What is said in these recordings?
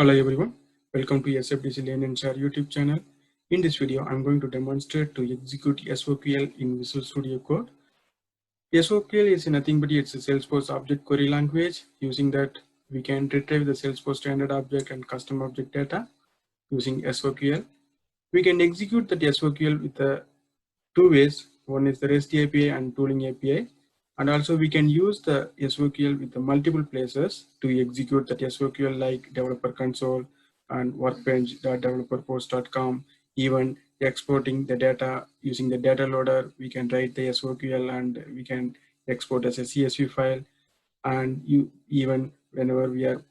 Hello everyone, welcome to SFDC Learn and Share YouTube channel. In this video, I'm going to demonstrate to execute SOQL in Visual Studio Code. SOQL is nothing but it's a Salesforce object query language. Using that, we can retrieve the Salesforce standard object and custom object data using SOQL. We can execute that SOQL with two ways. One is the REST API and tooling API. And also we can use the SOQL with the multiple places to execute that SOQL like developer console and workbench.developerpost.com. Even exporting the data using the data loader, we can write the SOQL and we can export as a CSV file. And even whenever we are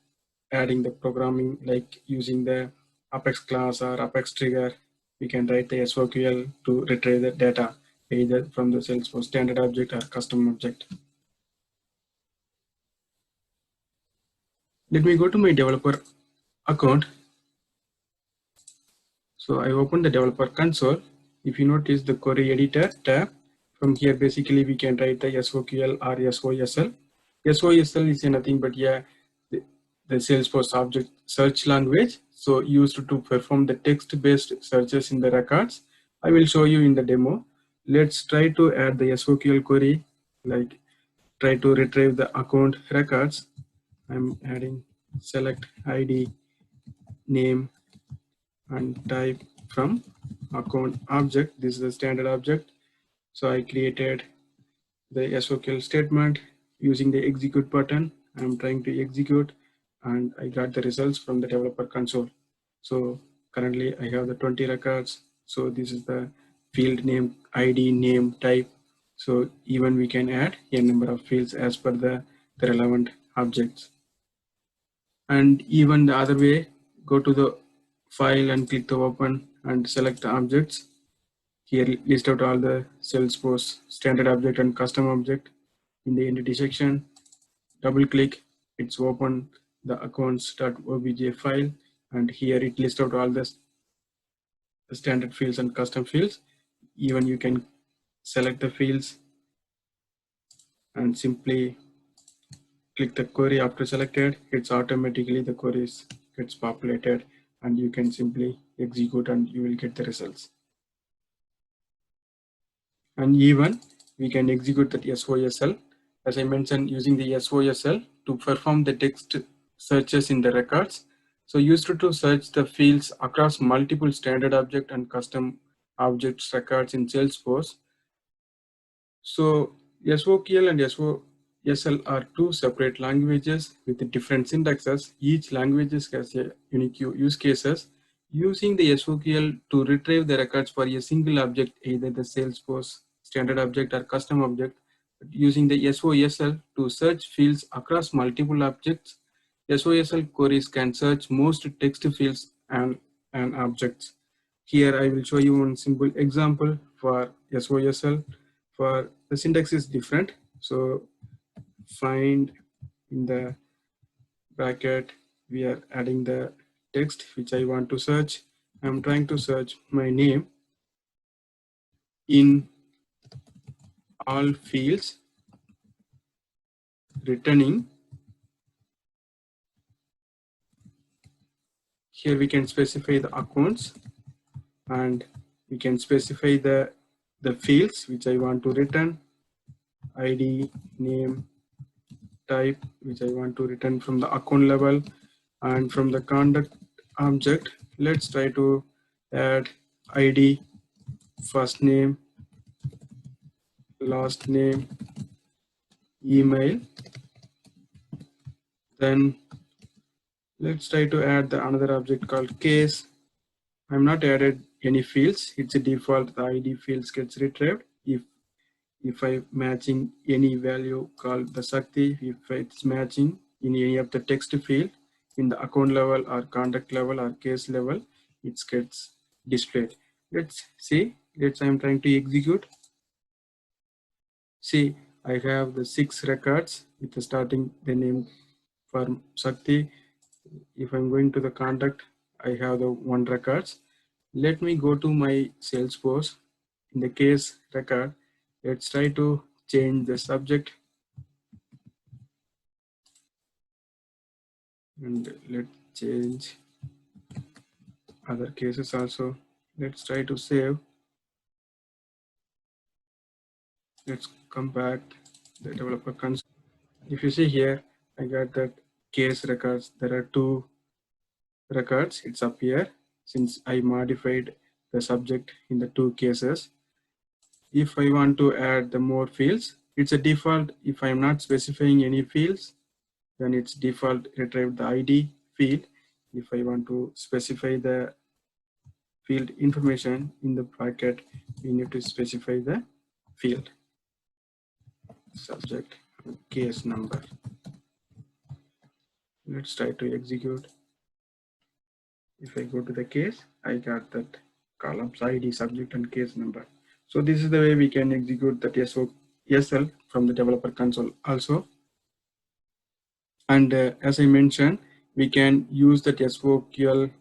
adding the programming like using the Apex class or Apex trigger, we can write the SOQL to retrieve the data either from the Salesforce standard object or custom object. Let me go to my developer account. So I open the developer console. If you notice the query editor tab, from here basically we can write the SOQL or SOSL. SOSL is nothing but the Salesforce object search language. So used to perform the text-based searches in the records. I will show you in the demo. Let's try to add the SOQL query, like try to retrieve the account records. I'm adding select ID, name, and type from account object. This is the standard object. So I created the SOQL statement using the execute button. I'm trying to execute and I got the results from the developer console. So currently I have the 20 records. So this is the field name, ID, name, type. So even we can add a number of fields as per the relevant objects. And even the other way, go to the file and click the open and select the objects. Here list out all the Salesforce standard object and custom object. In the entity section, double click, it's open the accounts.obj file, and here it lists out all the standard fields and custom fields. Even you can select the fields and simply click the query. After selected, it's automatically the queries gets populated and you can simply execute and you will get the results. And even we can execute that SOSL, as I mentioned, using the SOSL to perform the text searches in the records. So used to search the fields across multiple standard object and custom objects records in Salesforce. So SOQL and SOSL are two separate languages with different syntaxes. Each language has a unique use cases. Using the SOQL to retrieve the records for a single object, either the Salesforce standard object or custom object. Using the SOSL to search fields across multiple objects. SOSL queries can search most text fields and objects. Here I will show you one simple example for SOSL. For the syntax is different. So find in the bracket, we are adding the text which I want to search. I'm trying to search my name in all fields, returning. Here we can specify the accounts and we can specify the fields which I want to return, ID, name, type which I want to return from the account level, and from the contact object, let's try to add ID, first name, last name, email. Then let's try to add the another object called case. I'm not added any fields. It's a default. The ID fields gets retrieved if I matching any value called the Sakti. If it's matching in any of the text field in the account level or contact level or case level, it gets displayed. Let's see. I'm trying to execute. See, I have the 6 records with the starting the name for Sakti. If I'm going to the contact, I have the 1 records. Let me go to my Salesforce. In the case record, let's try to change the subject and let's change other cases also. Let's try to save. Let's come back the developer console. If you see here, I got that case records. There are two records. It's up here since I modified the subject in the two cases. If I want to add the more fields, it's a default. If I'm not specifying any fields, then it's default retrieve the ID field. If I want to specify the field information in the bracket, we need to specify the field subject case number. Let's try to execute. If I go to the case, I got that columns ID, subject, and case number. So this is the way we can execute that SOSL from the developer console also. And as I mentioned, we can use that SOQL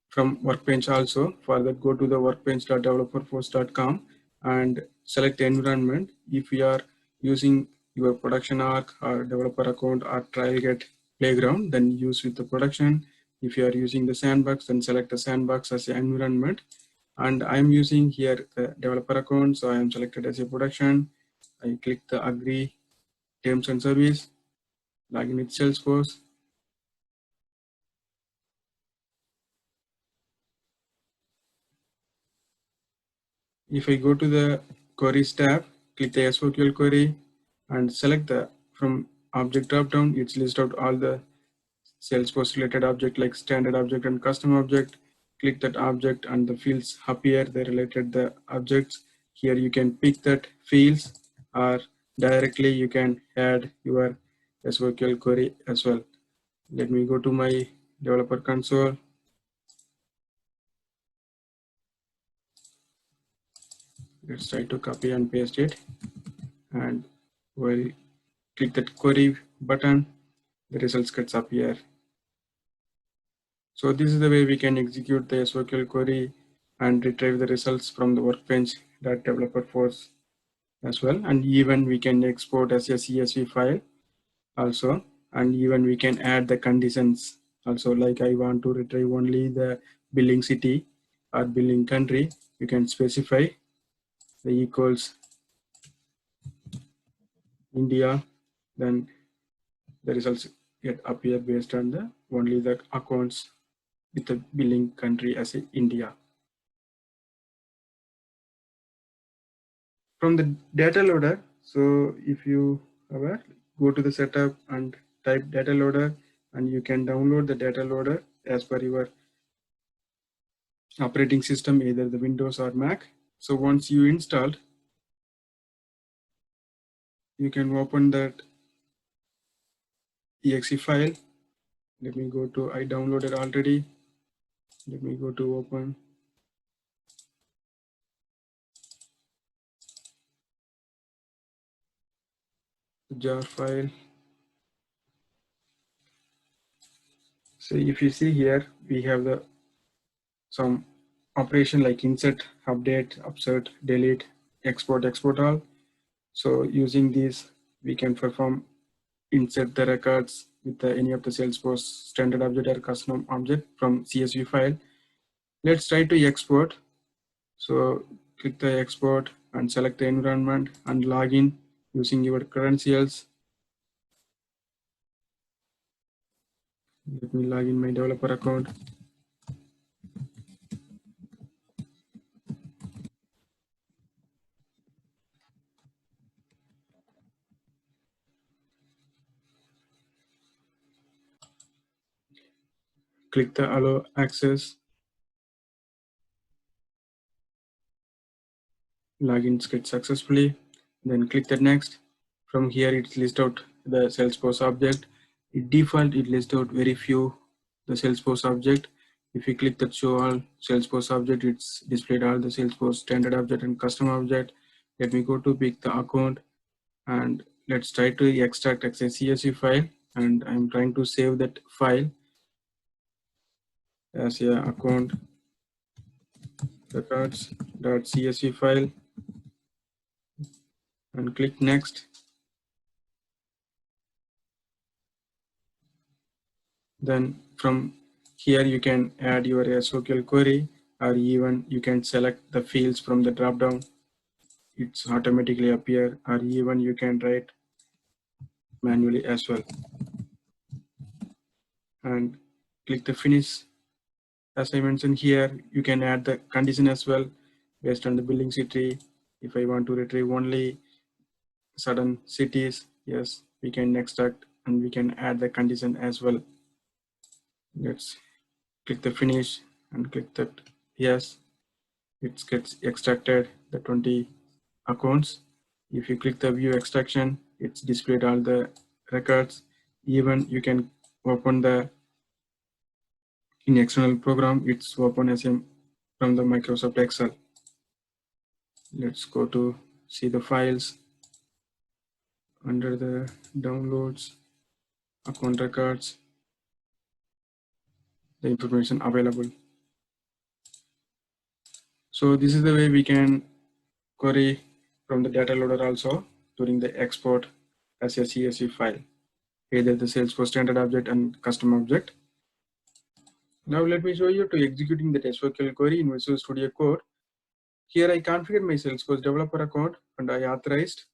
from Workbench also. For that, go to the workbench.developerforce.com and select the environment. If you are using your production arc or developer account or TrialGet playground, then use with the production. If you are using the sandbox, then select the sandbox as an environment. And I'm using here the developer account, so I am selected as a production. I click the agree terms and service, login with Salesforce. If I go to the queries tab, click the SOQL query and select the from object drop down, it's list out all the Salesforce related object like standard object and custom object. Click that object and the fields appear, they related the objects. Here you can pick that fields or directly you can add your SOQL query as well. Let me go to my developer console. Let's try to copy and paste it, and we'll click that query button, the results gets appear. So this is the way we can execute the SOQL query and retrieve the results from the workbench.developerforce as well. And even we can export as a CSV file also, and even we can add the conditions also, like I want to retrieve only the billing city or billing country. You can specify the equals India, then the results get appear based on the only the accounts with the billing country as India. From the data loader, so if you aware, go to the setup and type data loader, and you can download the data loader as per your operating system, either the Windows or Mac. So once you installed, you can open that exe file. Let me go to, I downloaded already. Let me go to open. Jar file. So if you see here, we have the some operation like insert, update, upsert, delete, export, export all. So using these, we can perform insert the records with any of the Salesforce standard object or custom object from CSV file. Let's try to export. So click the export and select the environment and log in using your credentials. Let me log in my developer account. Click the allow access. Login gets successfully. Then click the next. From here, it's list out the Salesforce object. It default, it lists out very few the Salesforce object. If you click that show all Salesforce object, it's displayed all the Salesforce standard object and custom object. Let me go to pick the account and let's try to extract as a CSV file. And I'm trying to save that file as a account records.csv file and click next. Then from Here you can add your SOQL query, or even you can select the fields from the drop down. It's automatically appear, or even you can write manually as well. And click the finish. As I mentioned here, you can add the condition as well based on the billing city. If I want to retrieve only certain cities, yes, we can extract and we can add the condition as well. Let's click the finish and click that yes, it gets extracted the 20 accounts. If you click the view extraction, it's displayed all the records. Even you can open the in external program, it's open as a from the Microsoft Excel. Let's go to see the files under the downloads, account records, the information available. So this is the way we can query from the data loader also during the export as a CSV file, either the Salesforce standard object and custom object. Now let me show you to executing that SOQL query in Visual Studio Code. Here I configured my Salesforce developer account and I authorized.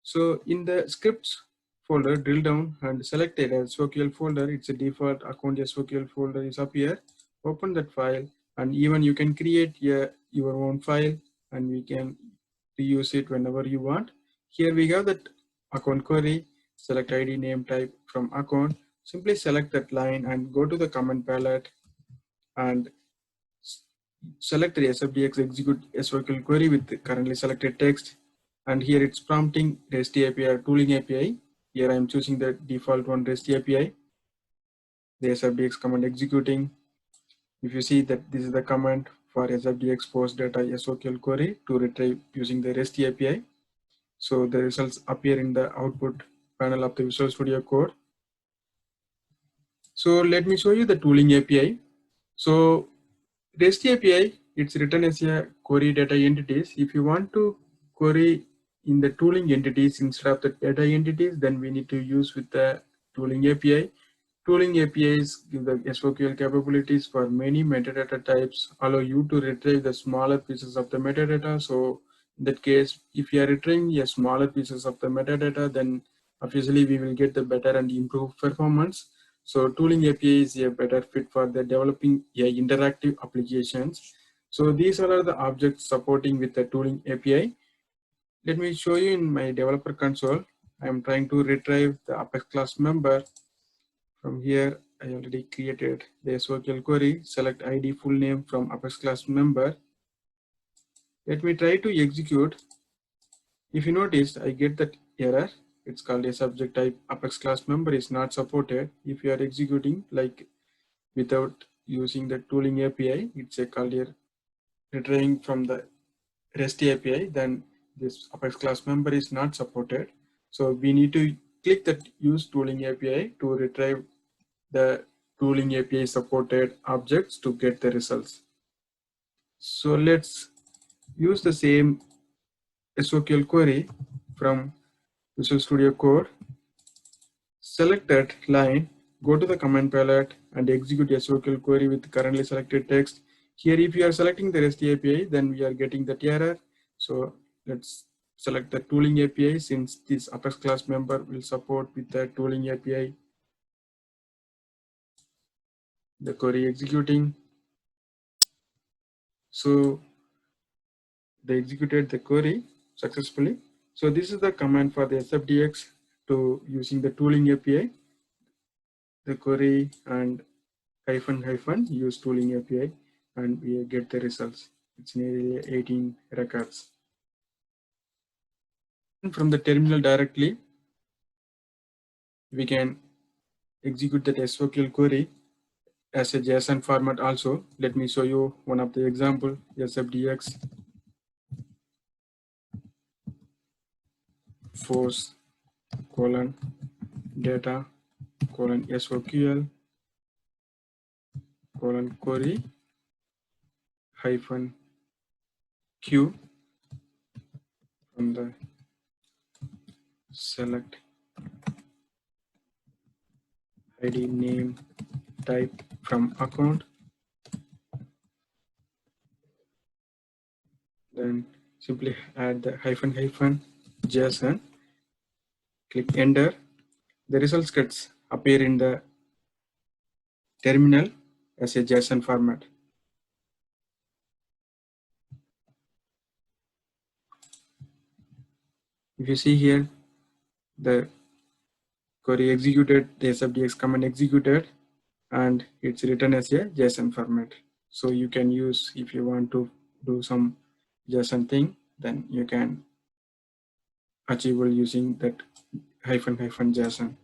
So in the scripts folder, drill down and select a SOQL folder. It's a default account SOQL folder is up here. Open that file, and even you can create your own file and we can reuse it whenever you want. Here we have that account query. Select ID, name, type from account. Simply select that line and go to the command palette and select the SFDX execute SOQL query with the currently selected text. And here it's prompting REST API or tooling API. Here I'm choosing the default one, REST API. The SFDX command executing. If you see that this is the command for SFDX post data SOQL query to retrieve using the REST API. So the results appear in the output panel of the Visual Studio Code. So let me show you the tooling API. So REST API, it's written as a query data entities. If you want to query in the tooling entities instead of the data entities, then we need to use with the tooling API. Tooling APIs give the SOQL capabilities for many metadata types, allow you to retrieve the smaller pieces of the metadata. So in that case, if you are retrieving a smaller pieces of the metadata, then obviously we will get the better and improved performance. So tooling API is a better fit for the developing interactive applications. So these are the objects supporting with the tooling API. Let me show you in my developer console. I am trying to retrieve the Apex class member. From here, I already created the SOQL query. Select ID full name from Apex class member. Let me try to execute. If you notice, I get that error. It's called a subject type Apex class member is not supported. If you are executing like without using the tooling API, it's a called here retrieving from the REST API, then this Apex class member is not supported. So we need to click that use tooling API to retrieve the tooling API supported objects to get the results. So let's use the same SOQL query from Visual Studio Code. Select that line, go to the command palette and execute SOQL query with currently selected text. Here, if you are selecting the REST API, then we are getting that error. So let's select the tooling API since this Apex class member will support with the tooling API. The query executing. So they executed the query successfully. So this is the command for the SFDX to using the tooling API, the query and -- use tooling API and we get the results. It's nearly 18 records. And from the terminal directly, we can execute that SOQL query as a JSON format also. Let me show you one of the example, SFDX force colon data colon SOQL colon query hyphen Q from the select ID name type from account, then simply add the hyphen JSON, click enter. The results gets appear in the terminal as a JSON format. If you see here, the query executed, the SFDX command executed, and it's written as a JSON format. So you can use, if you want to do some JSON thing, then you can achieve using that hyphen JSON.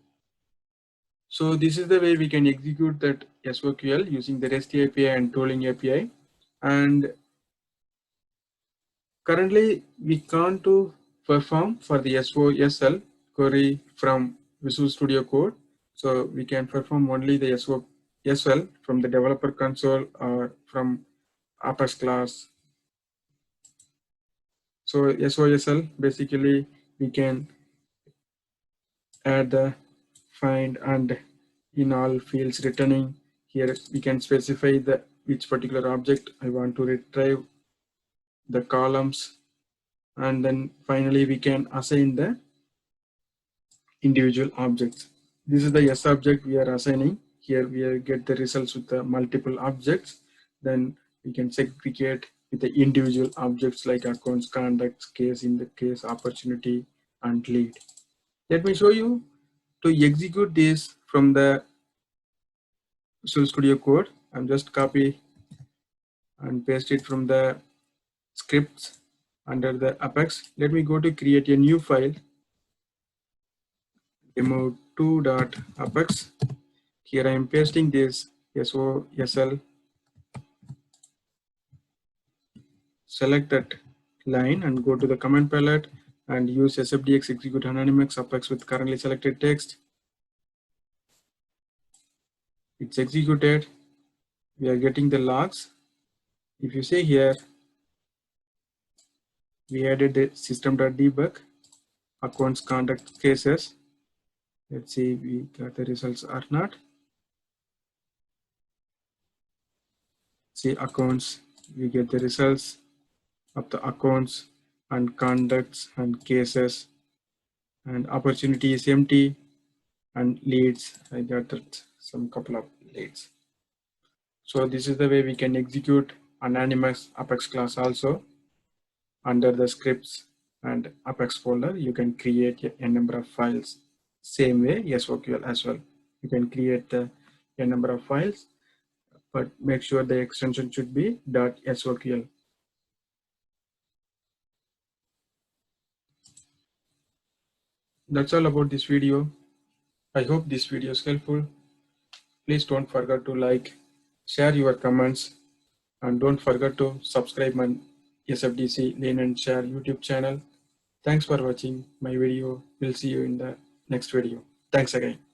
So this is the way we can execute that SOQL using the REST API and tooling API. And currently we can't perform for the SOSL query from Visual Studio Code. So we can perform only the SOSL from the developer console or from Apex class. So SOSL, basically we can add the find and in all fields returning. Here we can specify the which particular object I want to retrieve, the columns, and then finally we can assign the individual objects. This is the S object we are assigning. Here we get the results with the multiple objects. Then we can segregate with the individual objects like accounts, contacts, case, in the case, opportunity, and lead. Let me show you to execute this from the Visual Studio Code. I'm just copy and paste it from the scripts under the Apex. Let me go to create a new file, demo2.apex. Here I am pasting this SOSL. Select that line and go to the command palette and use SFDX execute anonymous Apex with currently selected text. It's executed. We are getting the logs. If you see here, we added the system.debug, accounts, contact, cases. Let's see if we got the results or not. See accounts, we get the results of the accounts and contacts and cases, and opportunity is empty, and leads, I got that some couple of leads. So this is the way we can execute anonymous Apex class also. Under the scripts and Apex folder, you can create a number of files. Same way SOQL as well. You can create a number of files, but make sure the extension should be .SOQL. That's all about this video. I hope this video is helpful. Please don't forget to like, share your comments, and don't forget to subscribe my SFDC Lean and Share YouTube channel. Thanks for watching my video. We'll see you in the next video. Thanks again.